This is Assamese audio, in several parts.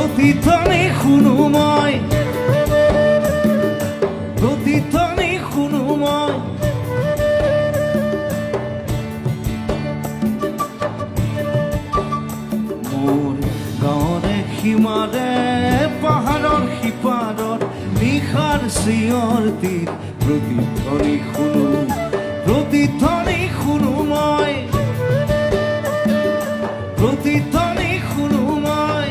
প্ৰতিধ্বনি খুনুময়, প্ৰতিধ্বনি খুনুময়। মোৰ গাঁৱৰে সীমাৰে পাহাৰৰ সিপাৰত নিশাৰ চিঞৰ তীৰ প্ৰতিধ্বনি শুনো, প্ৰতিধ্বনি শুনো মই, প্ৰতিধ্বনি শুনো মই।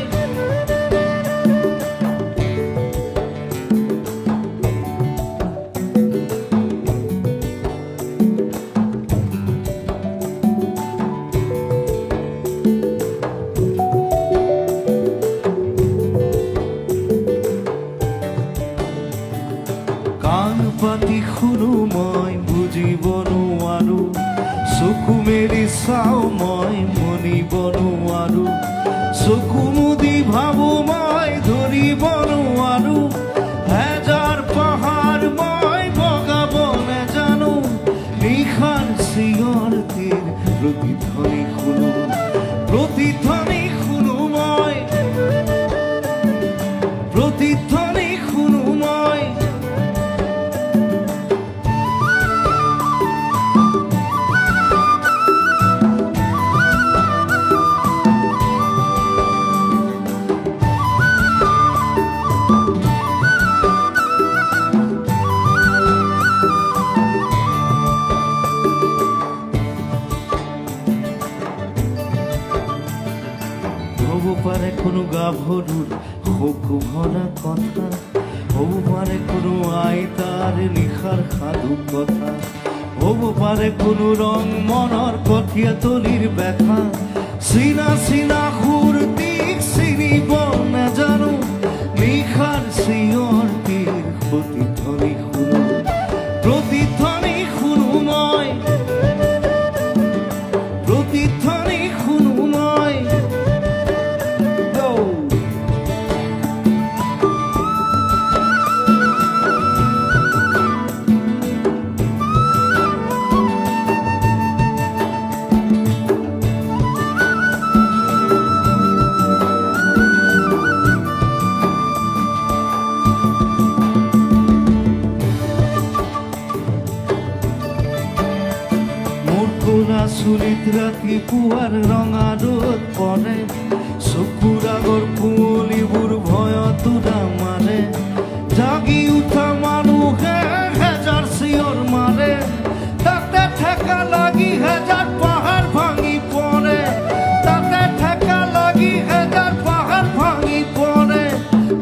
কাণ পাতি শুনো মই বুজিব নোৱাৰো, চকু মেলি চাওঁ মই মনিব নোৱাৰো, চকু মুদি ভাবো মই ধৰিব নোৱাৰো। হেজাৰ পাহাৰ মই বগাব নেজানো, নিশাৰ চিঞৰ তীৰ প্ৰতিধ্বনি শুনো, প্ৰতিধ্বনি শুনো মই, প্ৰতিধ্বনি শুনো মই। হ'ব পাৰে কোনো গাভৰুৰ শোক ভৰা কথা, হ'ব পাৰে কোনো আইতাৰ নিশাৰ সাধু কথা, হ'ব পাৰে কোনো ৰং মনৰ কঠীয়া তলিৰ বেথা। চিনা চিনা সুৰটিক চিনিব নাজানো, নিশাৰ চিঞৰ তীৰ প্ৰতিধ্বনি শুনো, প্ৰতিধ্বনি শুনো মই, প্ৰতিধ্বনি শুনো মই। কোলা চুলিত ৰাতিপুৱাৰ ৰঙা ৰ'দ পৰে, চকুৰ আগৰ কুঁৱলীবোৰ ভয়ত উদা মাৰে, জাগি উঠা মানুহে হেজাৰ চিঞৰ মাৰে, তাতে ঠেকা লাগি হেজাৰ পাহাৰ ভাঙি পৰে, তাতে ঠেকা লাগি হেজাৰ পাহাৰ ভাঙি পৰে।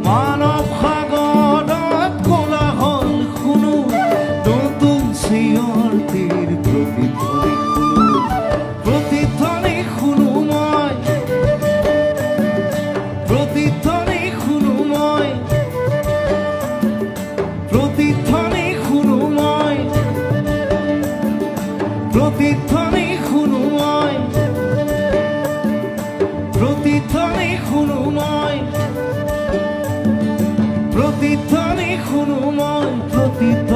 মানৱ সাগৰত কোলাহল শুনো, নতুন চিঞৰ তীৰ প্ৰতিধ্বনি, প্ৰতিধ্বনি শুনো মই, প্ৰতিধ্বনি শুনো মই, প্ৰতিধ্বনি শুনো মই, প্ৰতিধ্বনি শুনো মই, প্ৰতিধ্বনি শুনো মই, প্ৰতিধ্বনি শুনো মই, প্ৰতিধ্বনি।